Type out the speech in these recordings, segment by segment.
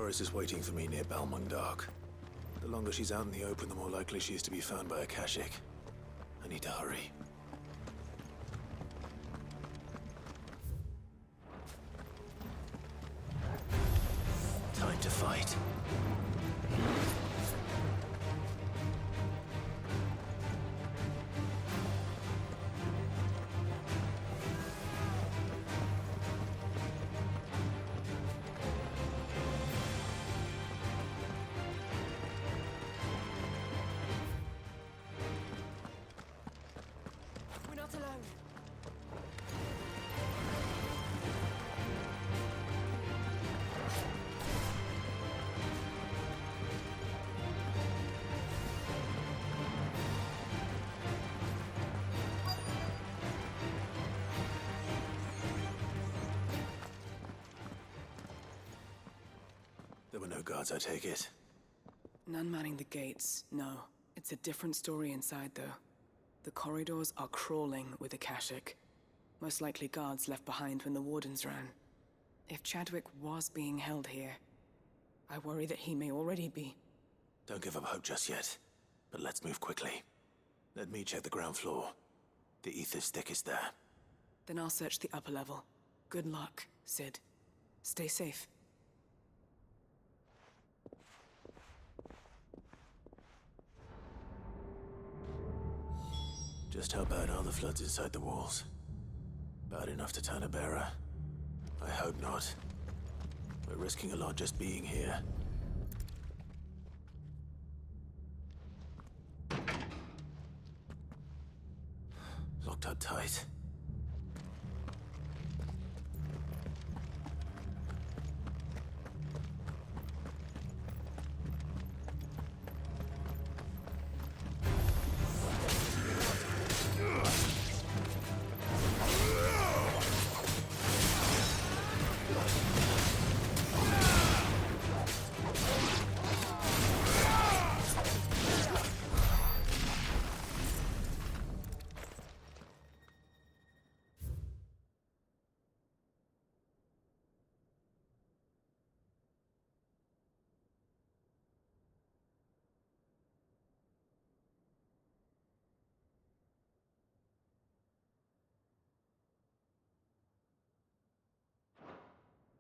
Doris is waiting for me near Balmung. The longer she's out in the open, the more likely she is to be found by a Kashik. I need to hurry. Time to fight. We're not alone. There were no guards, I take it. None manning the gates, no. It's a different story inside, though. The corridors are crawling with Akashic. Most likely guards left behind when the Wardens ran. If Chadwick was being held here, I worry that he may already be. Don't give up hope just yet, but let's move quickly. Let me check the ground floor. The ether's thickest there. Then I'll search the upper level. Good luck, Sid. Stay safe. Just how bad are the floods inside the walls? Bad enough to turn a bearer? I hope not. We're risking a lot just being here. Locked up tight.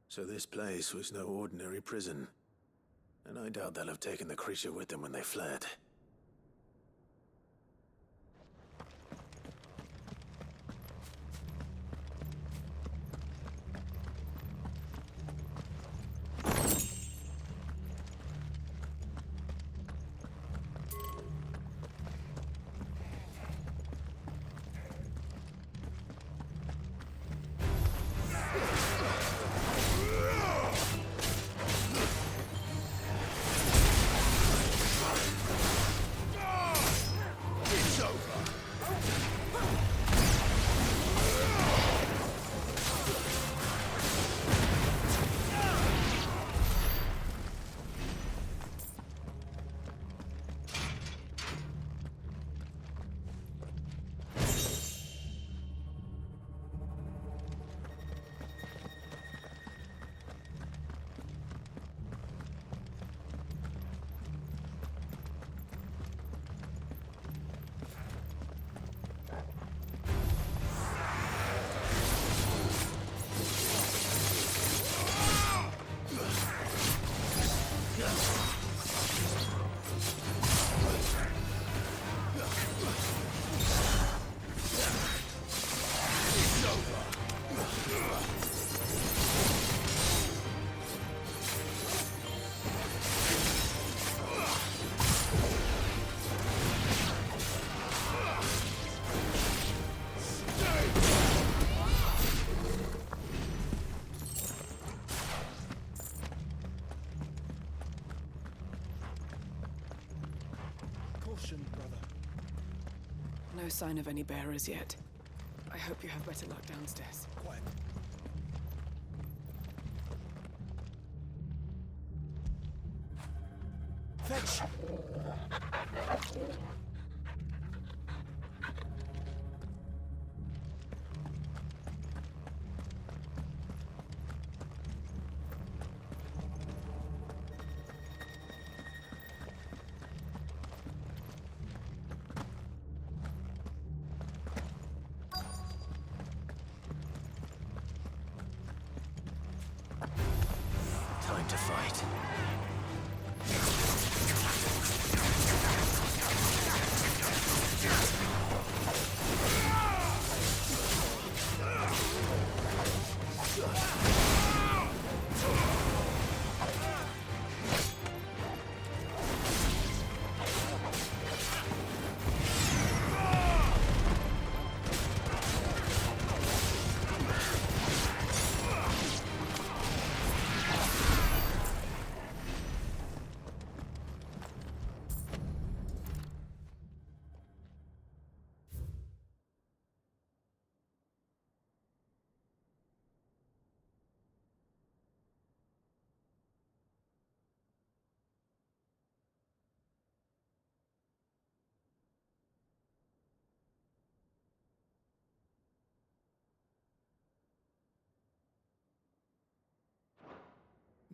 So this place was no ordinary prison. And I doubt they'll have taken the creature with them when they fled. No sign of any bearers yet. I hope you have better luck downstairs. Quiet. Fetch! to fight.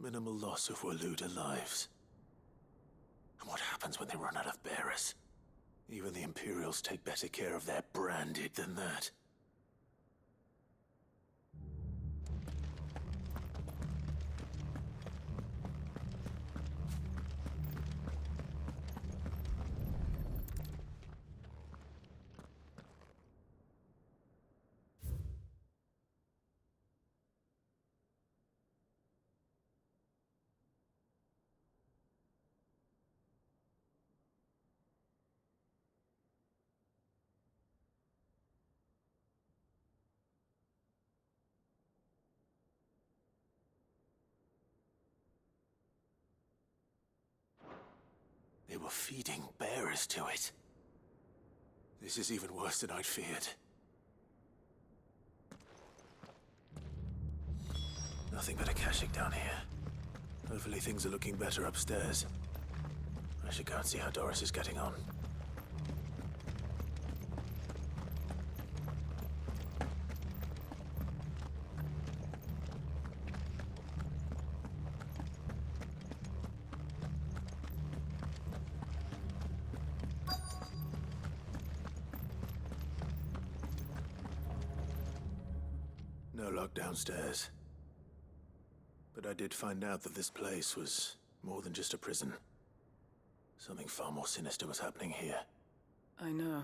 Minimal loss of Waluda lives. And what happens when they run out of bearers? Even the Imperials take better care of their branded than that. They were feeding bearers to it. This is even worse than I'd feared. Nothing but a Akashic down here. Hopefully things are looking better upstairs. I should go and see how Doris is getting on. No lock downstairs. But I did find out that this place was more than just a prison. Something far more sinister was happening here. I know.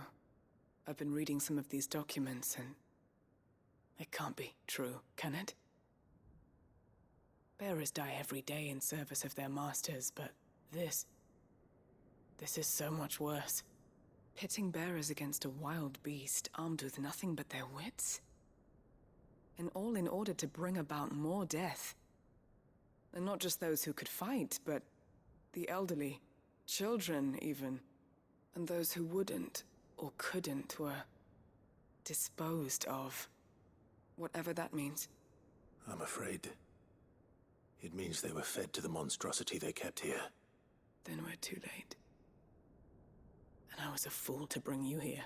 I've been reading some of these documents and... it can't be true, can it? Bearers die every day in service of their masters, but this is so much worse. Pitting bearers against a wild beast armed with nothing but their wits? And all in order to bring about more death. And not just those who could fight, but the elderly, children even. And those who wouldn't or couldn't were disposed of. Whatever that means. I'm afraid it means they were fed to the monstrosity they kept here. Then we're too late. And I was a fool to bring you here.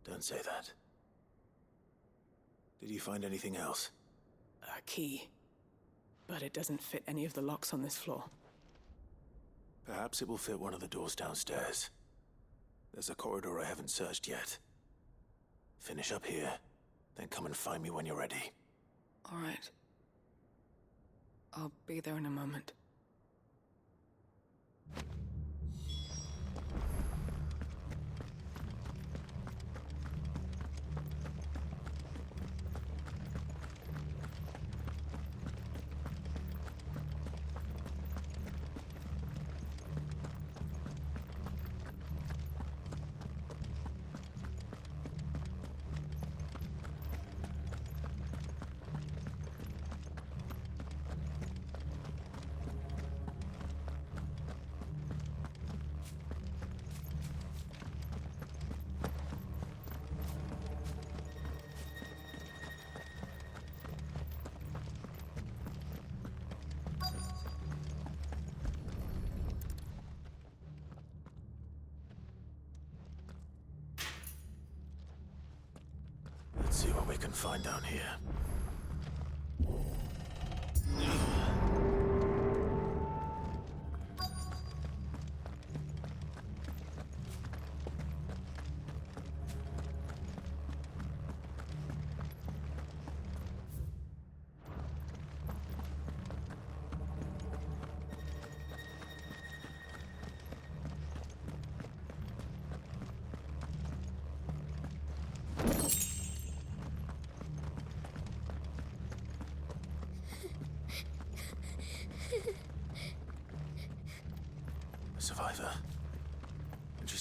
Don't say that. Did you find anything else? A key. But it doesn't fit any of the locks on this floor. Perhaps it will fit one of the doors downstairs. There's a corridor I haven't searched yet. Finish up here, then come and find me when you're ready. All right. I'll be there in a moment. Let's see what we can find down here.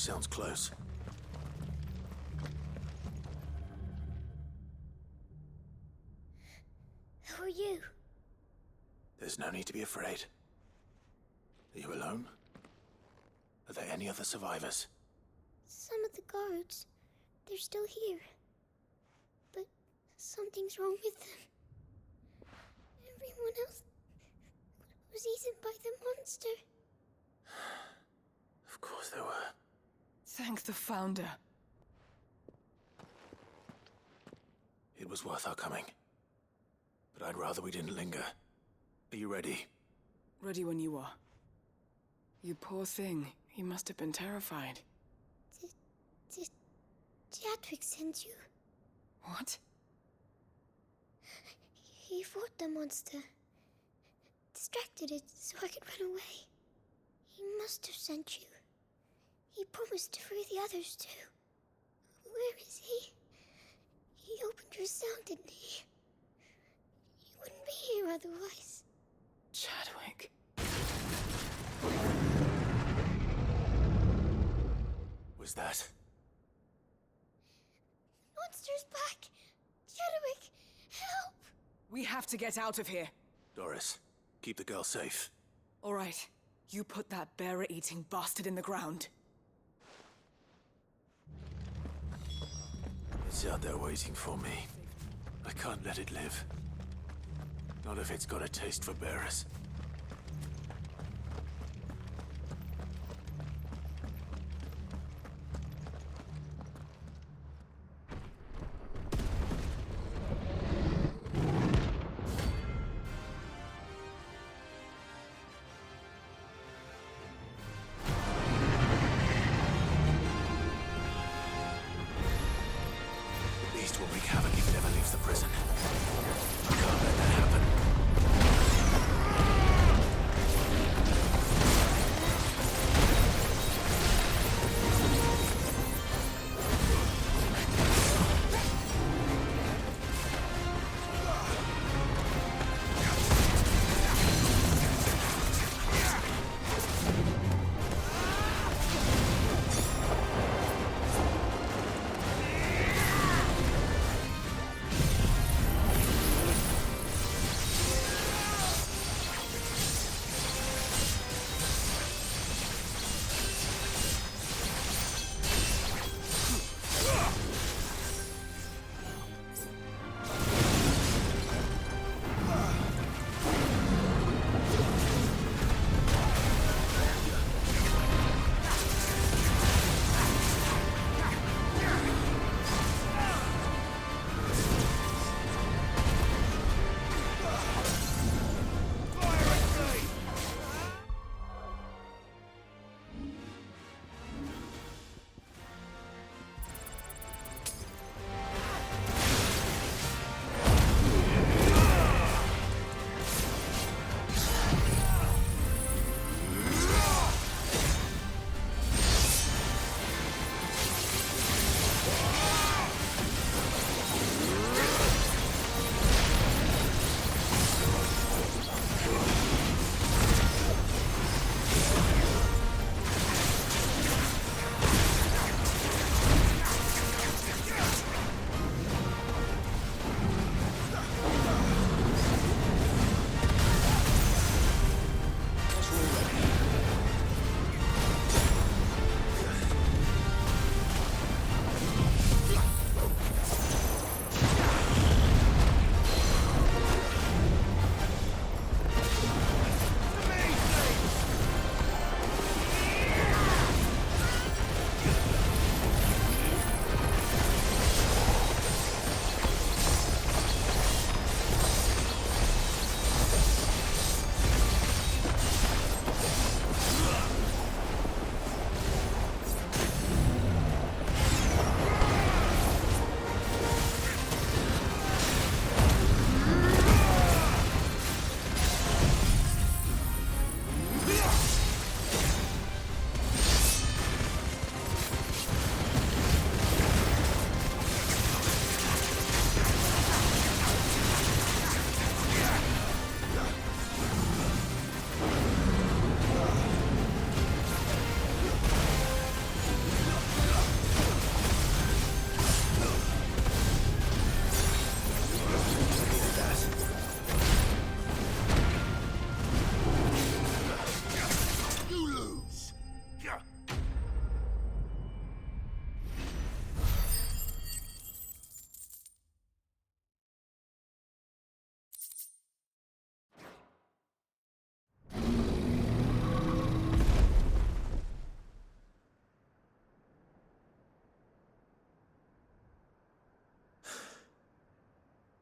sounds close. Who are you? There's no need to be afraid. Are you alone? Are there any other survivors? Some of the guards. They're still here. But something's wrong with them. Everyone else was eaten by the monster. Of course there were. Thank the Founder. It was worth our coming. But I'd rather we didn't linger. Are you ready? Ready when you are. You poor thing. You must have been terrified. Did Chadwick send you? What? He fought the monster. Distracted it so I could run away. He must have sent you. He promised to free the others too. Where is he? He opened your cell, didn't he? He wouldn't be here otherwise. Chadwick. Was that? Monster's back! Chadwick, help! We have to get out of here. Doris, keep the girl safe. All right. You put that bearer-eating bastard in the ground. It's out there waiting for me. I can't let it live. Not if it's got a taste for bearers. Will wreak havoc if it ever leaves the prison. I can't let that happen.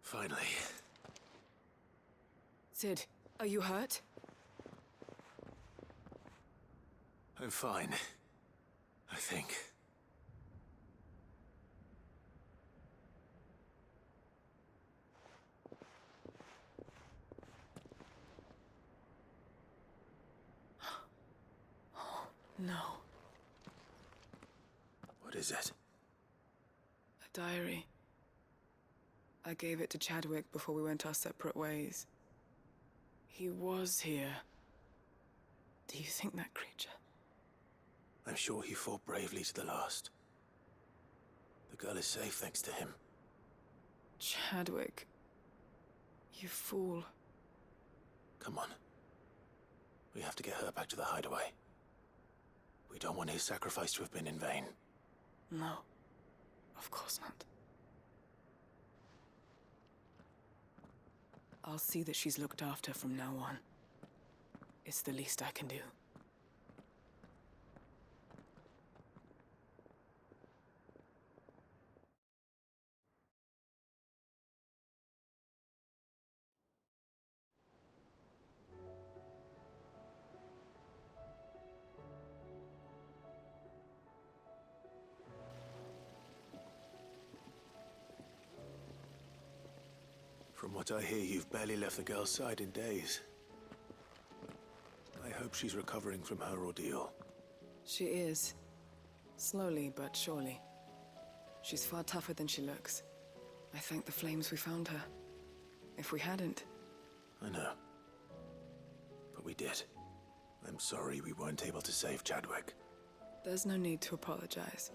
Finally. Sid, are you hurt? I'm fine. I think. No. What is it? A diary. I gave it to Chadwick before we went our separate ways. He was here. Do you think that creature? I'm sure he fought bravely to the last. The girl is safe thanks to him. Chadwick. You fool. Come on. We have to get her back to the hideaway. We don't want his sacrifice to have been in vain. No. Of course not. I'll see that she's looked after from now on. It's the least I can do. From what I hear, you've barely left the girl's side in days. I hope she's recovering from her ordeal. She is. Slowly but surely. She's far tougher than she looks. I thank the flames we found her. If we hadn't... I know. But we did. I'm sorry we weren't able to save Chadwick. There's no need to apologize.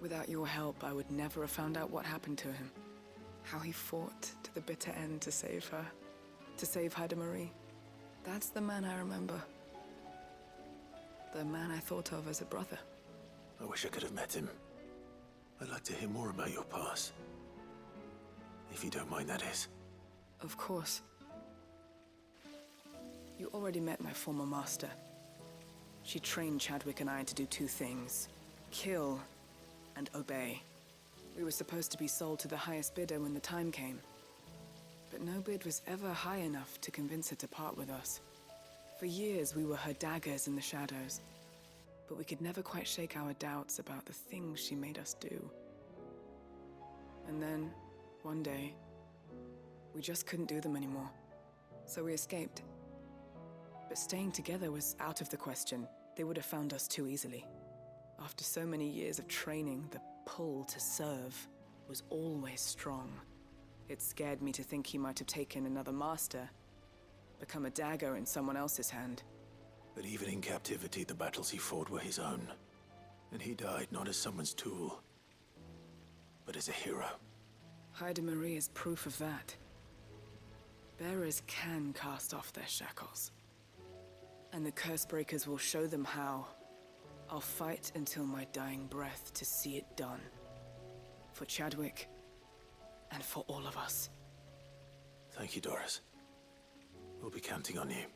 Without your help, I would never have found out what happened to him. How he fought to the bitter end to save her. To save Haida Marie. That's the man I remember. The man I thought of as a brother. I wish I could have met him. I'd like to hear more about your past. If you don't mind, that is. Of course. You already met my former master. She trained Chadwick and I to do two things. Kill and obey. We were supposed to be sold to the highest bidder when the time came. But no bid was ever high enough to convince her to part with us. For years, we were her daggers in the shadows. But we could never quite shake our doubts about the things she made us do. And then, one day, we just couldn't do them anymore. So we escaped. But staying together was out of the question. They would have found us too easily. After so many years of training, the pull to serve was always strong. It scared me to think he might have taken another master, become a dagger in someone else's hand. But even in captivity, the battles he fought were his own. And he died not as someone's tool, but as a hero. Haida Marie is proof of that. Bearers can cast off their shackles. And the Cursebreakers will show them how. I'll fight until my dying breath to see it done. For Chadwick, and for all of us. Thank you, Doris. We'll be counting on you.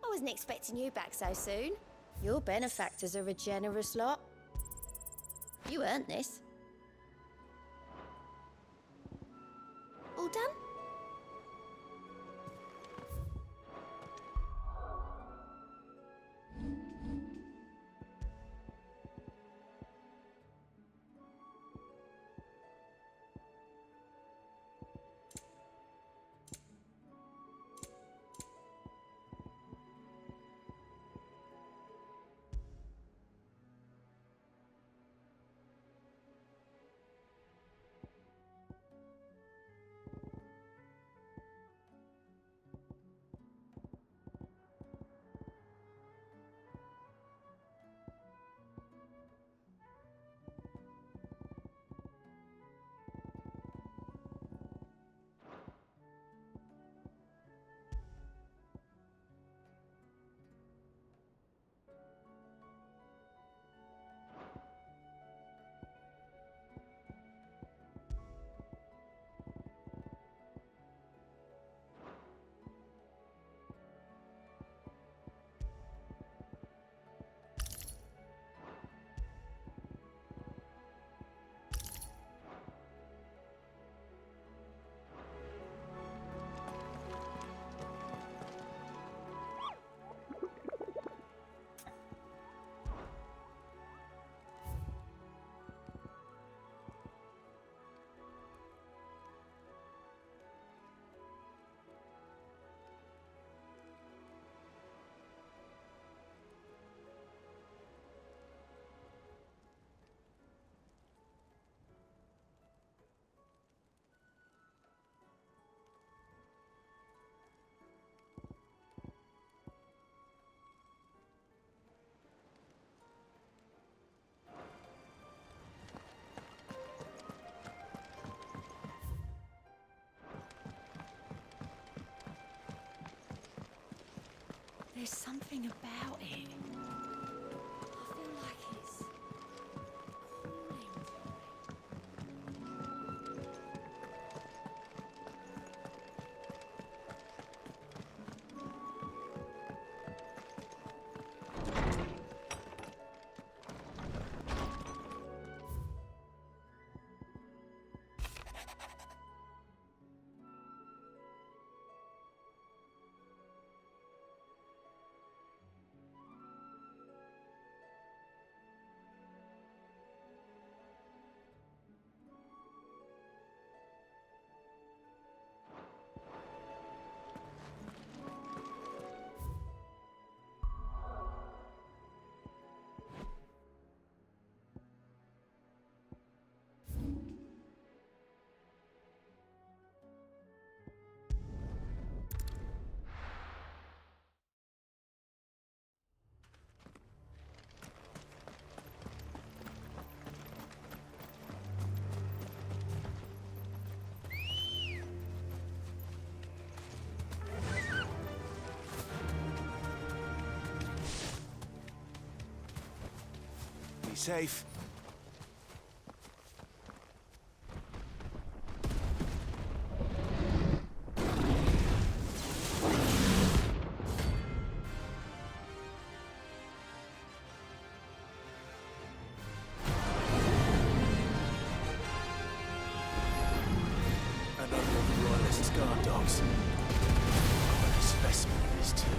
I wasn't expecting you back so soon. Your benefactors are a generous lot. You earned this. All done? There's something about it. I feel like it's calling to me. Be safe. Another of the Royalists' guard dogs. Quite a specimen of his too.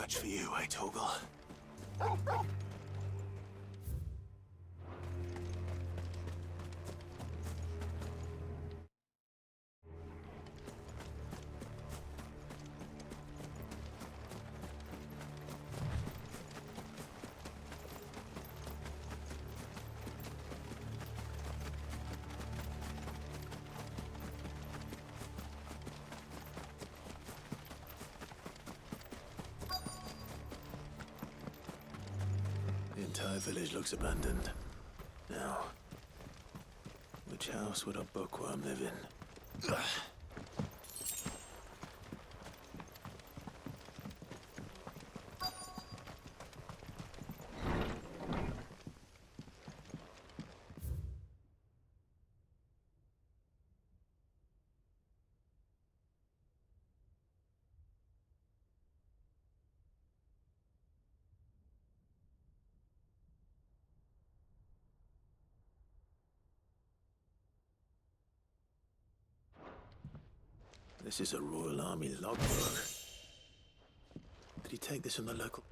match for you, eh, Torgal? The entire village looks abandoned. Now, which house would a bookworm live in? Ugh. This is a Royal Army logbook. Did he take this from the local?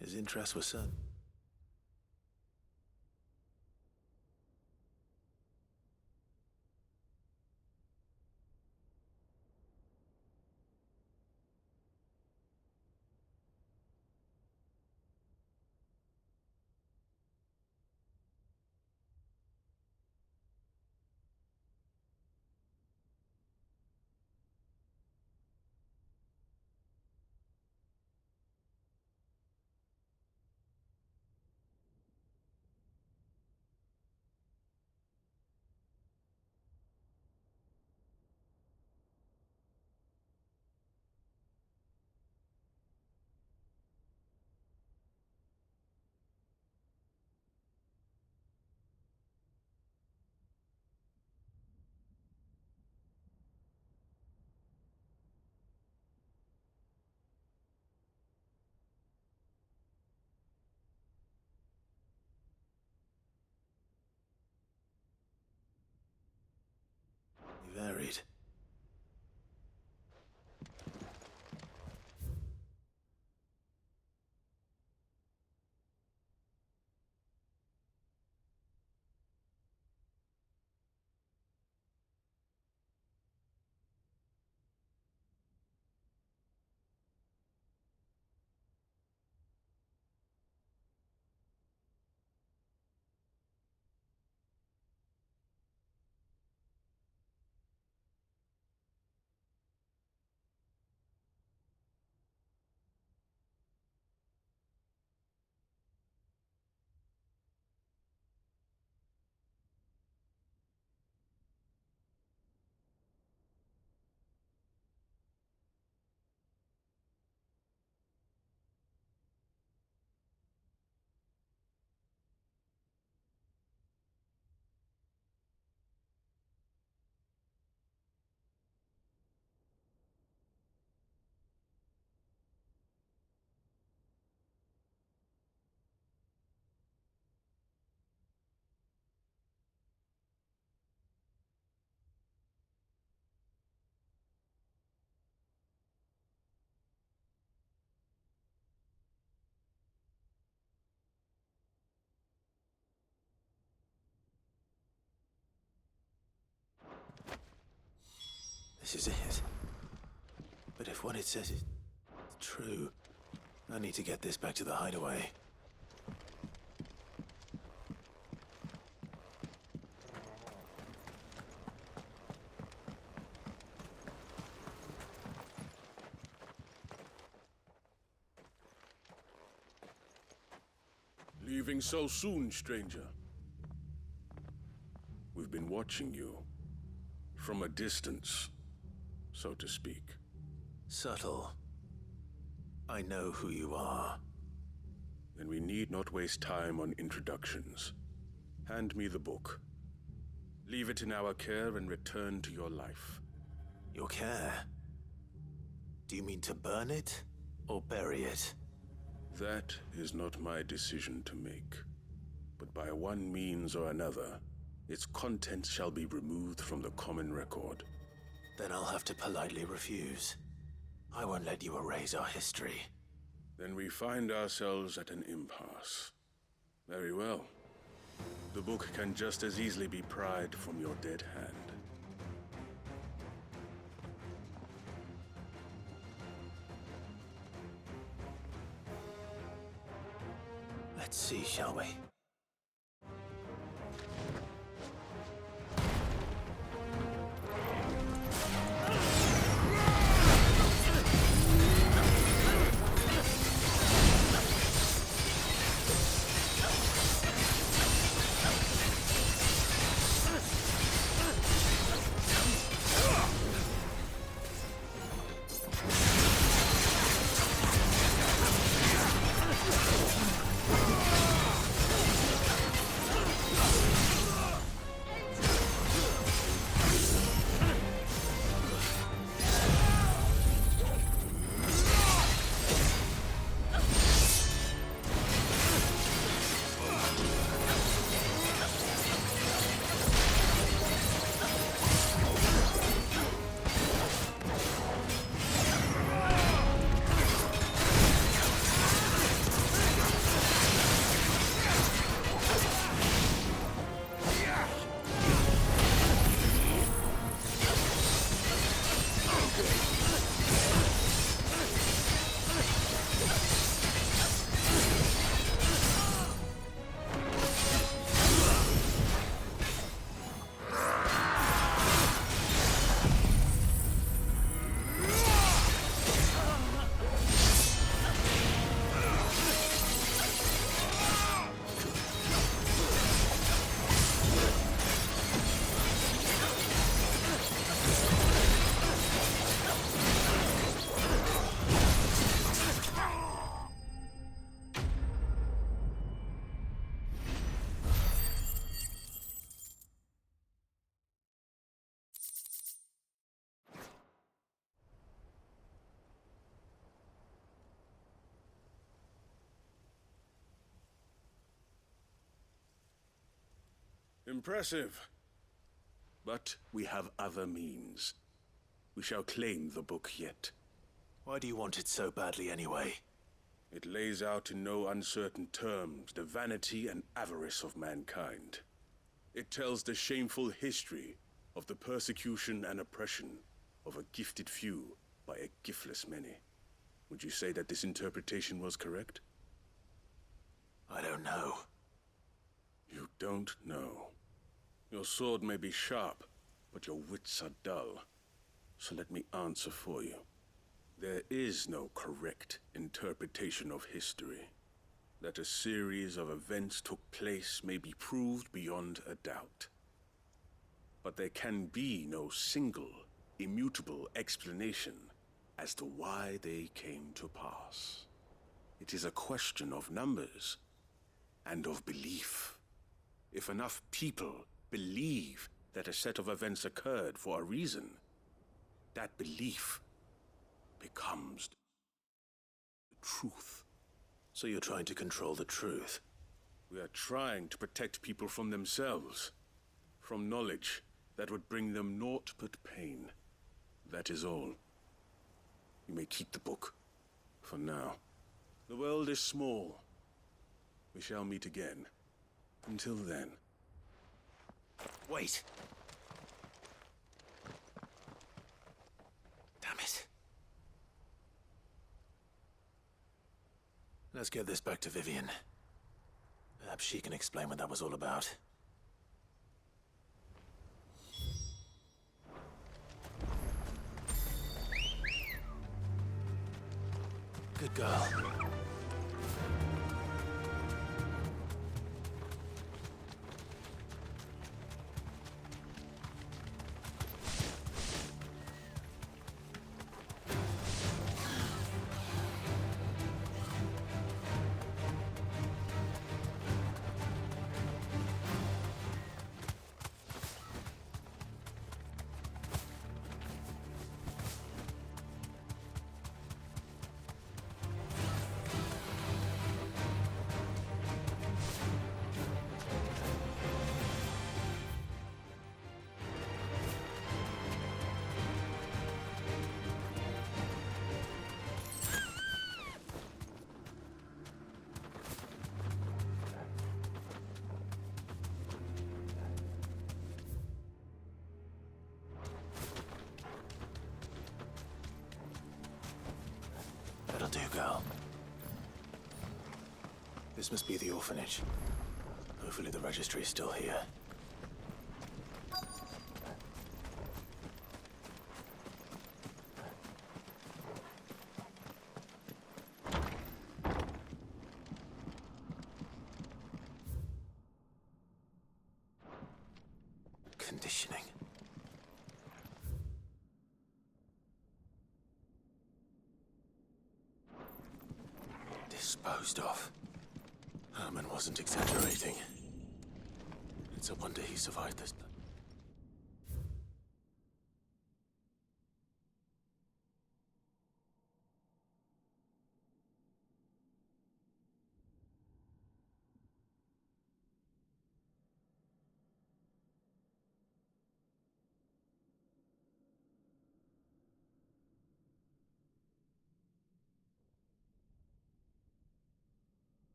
His interests were certain. Varied. This is it. But if what it says is true, I need to get this back to the hideaway. Leaving so soon, stranger? We've been watching you from a distance, so to speak. Subtle. I know who you are. Then we need not waste time on introductions. Hand me the book. Leave it in our care and return to your life. Your care? Do you mean to burn it or bury it? That is not my decision to make. But by one means or another, its contents shall be removed from the common record. Then I'll have to politely refuse. I won't let you erase our history. Then we find ourselves at an impasse. Very well. The book can just as easily be pried from your dead hand. Let's see, shall we? Impressive. But we have other means. We shall claim the book yet. Why do you want it so badly anyway? It lays out in no uncertain terms the vanity and avarice of mankind. It tells the shameful history of the persecution and oppression of a gifted few by a giftless many. Would you say that this interpretation was correct? I don't know. You don't know. Your sword may be sharp, but your wits are dull. So let me answer for you. There is no correct interpretation of history. That a series of events took place may be proved beyond a doubt. But there can be no single, immutable explanation as to why they came to pass. It is a question of numbers and of belief. If enough people believe that a set of events occurred for a reason, that belief becomes the truth. So you're trying to control the truth? We are trying to protect people from themselves, from knowledge that would bring them naught but pain. That is all. You may keep the book, for now. The world is small. We shall meet again. Until then. Wait! Damn it. Let's get this back to Vivian. Perhaps she can explain what that was all about. Good girl. This must be the orphanage. Hopefully the registry is still here. Conditioning. Disposed of. Herman wasn't exaggerating. It's a wonder he survived this.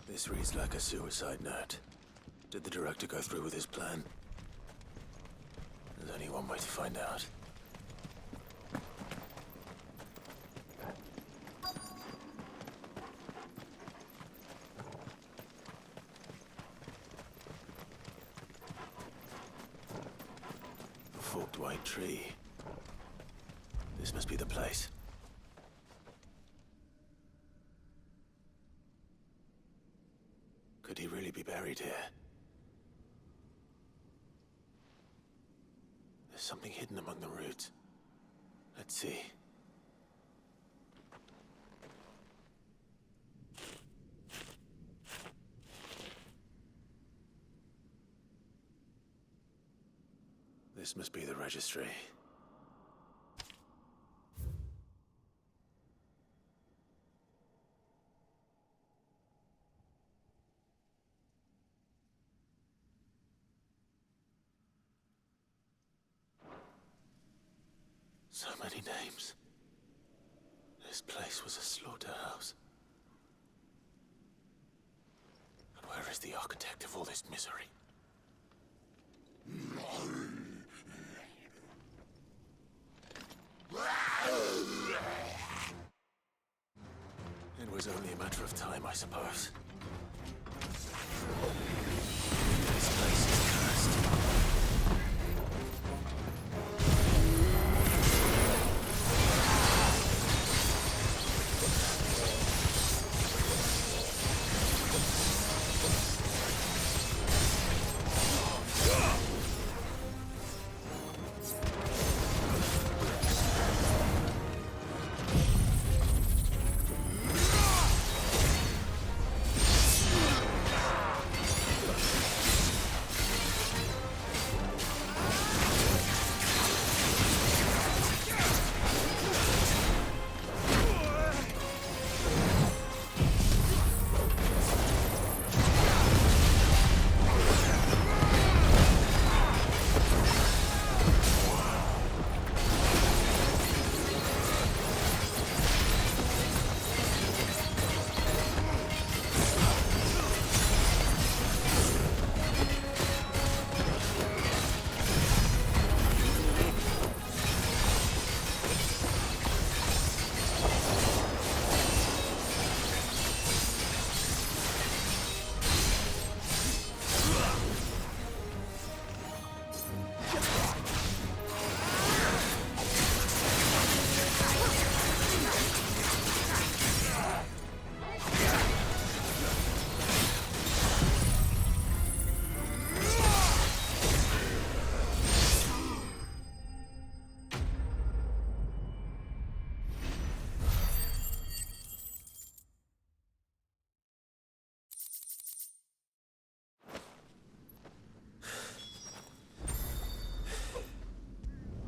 This reads like a suicide note. Did the director go through with his plan? There's only one way to find out. Forked white tree. This must be the place. Could he really be buried here? There's something hidden among the roots. Let's see. This must be the registry. So many names. This place was a slaughterhouse. And where is the architect of all this misery? It was only a matter of time, I suppose. This place is cursed.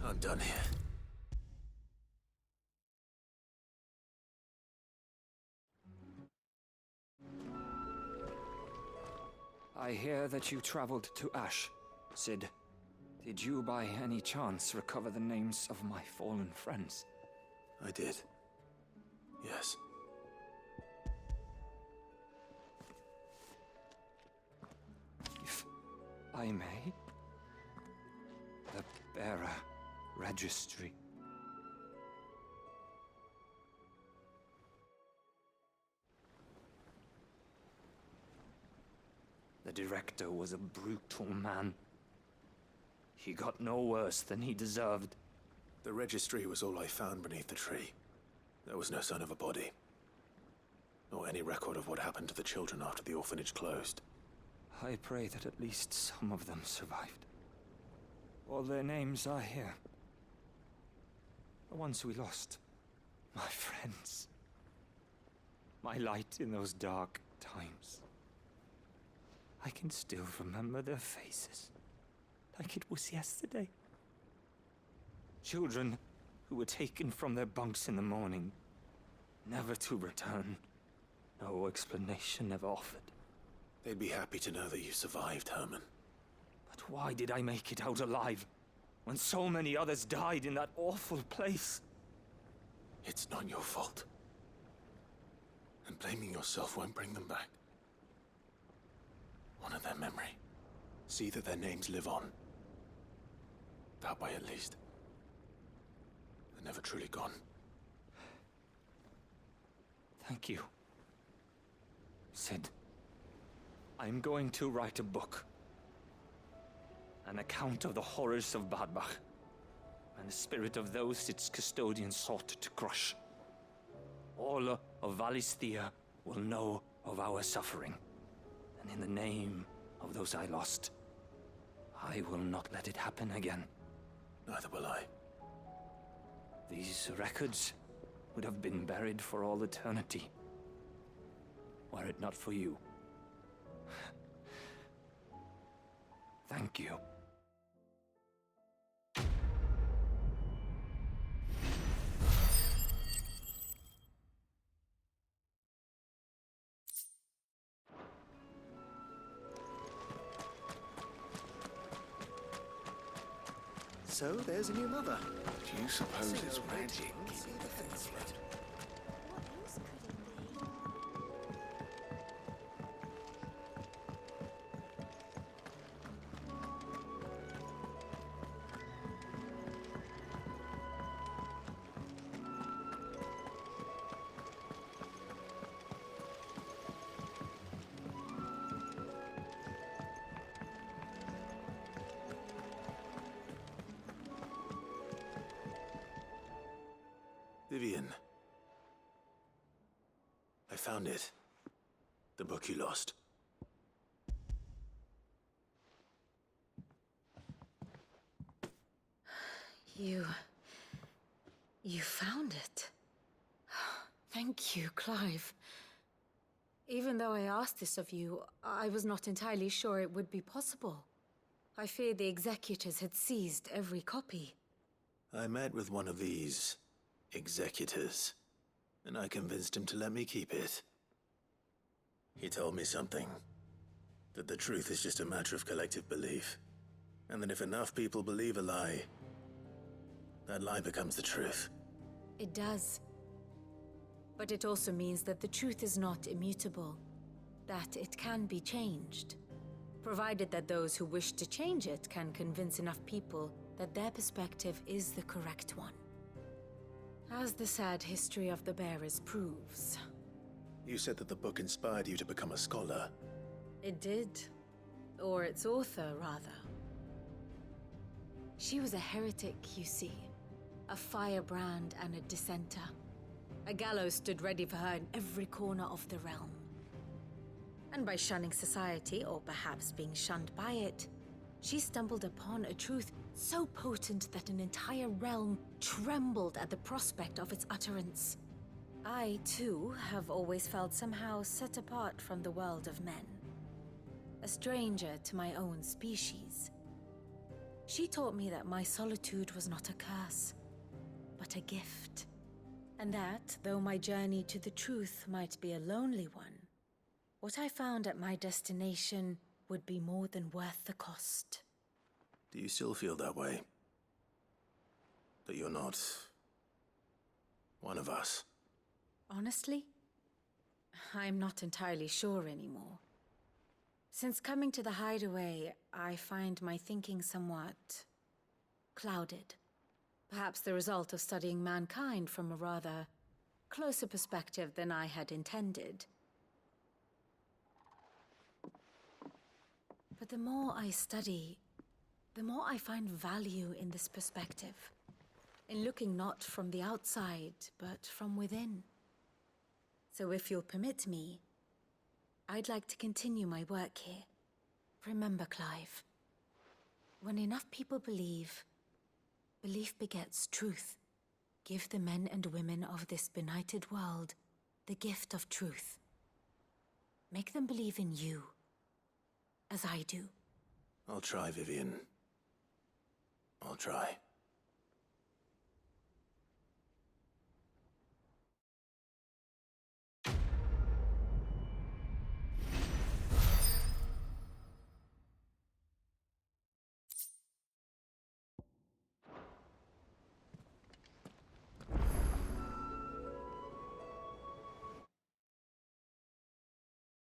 I'm done here. I hear that you traveled to Ash. Sid, did you by any chance recover the names of my fallen friends? I did. Yes. If I may? The bearer registry. The director was a brutal man. He got no worse than he deserved. The registry was all I found beneath the tree. There was no sign of a body. Or any record of what happened to the children after the orphanage closed. I pray that at least some of them survived. All their names are here. The ones we lost. My friends. My light in those dark times. I can still remember their faces, like it was yesterday. Children who were taken from their bunks in the morning, never to return. No explanation ever offered. They'd be happy to know that you survived, Herman. But why did I make it out alive, when so many others died in that awful place? It's not your fault. And blaming yourself won't bring them back. Honor their memory. See that their names live on. That way, at least. They're never truly gone. Thank you. Sid, I'm going to write a book. An account of the horrors of Badbach, and the spirit of those its custodians sought to crush. All of Valisthea will know of our suffering. And in the name of those I lost, I will not let it happen again. Neither will I. These records would have been buried for all eternity, were it not for you. Thank you. So, there's a new mother. Do you suppose it's magic? What else could it be? Vivian. I found it. The book you lost. You found it. Thank you, Clive. Even though I asked this of you, I was not entirely sure it would be possible. I feared the executors had seized every copy. I met with one of these executors, and I convinced him to let me keep it. He told me something. That the truth is just a matter of collective belief. And that if enough people believe a lie, that lie becomes the truth. It does. But it also means that the truth is not immutable. That it can be changed. Provided that those who wish to change it can convince enough people that their perspective is the correct one. As the sad history of the bearers proves. You said that the book inspired you to become a scholar. It did. Or its author, rather. She was a heretic, you see. A firebrand and a dissenter. A gallows stood ready for her in every corner of the realm. And by shunning society, or perhaps being shunned by it, she stumbled upon a truth so potent that an entire realm trembled at the prospect of its utterance. I, too, have always felt somehow set apart from the world of men. A stranger to my own species. She taught me that my solitude was not a curse, but a gift. And that, though my journey to the truth might be a lonely one, what I found at my destination would be more than worth the cost. Do you still feel that way? That you're not one of us? Honestly, I'm not entirely sure anymore. Since coming to the Hideaway, I find my thinking somewhat clouded. Perhaps the result of studying mankind from a rather closer perspective than I had intended. But the more I study, the more I find value in this perspective. In looking not from the outside, but from within. So if you'll permit me, I'd like to continue my work here. Remember, Clive, when enough people believe, belief begets truth. Give the men and women of this benighted world the gift of truth. Make them believe in you, as I do. I'll try, Vivian. I'll try.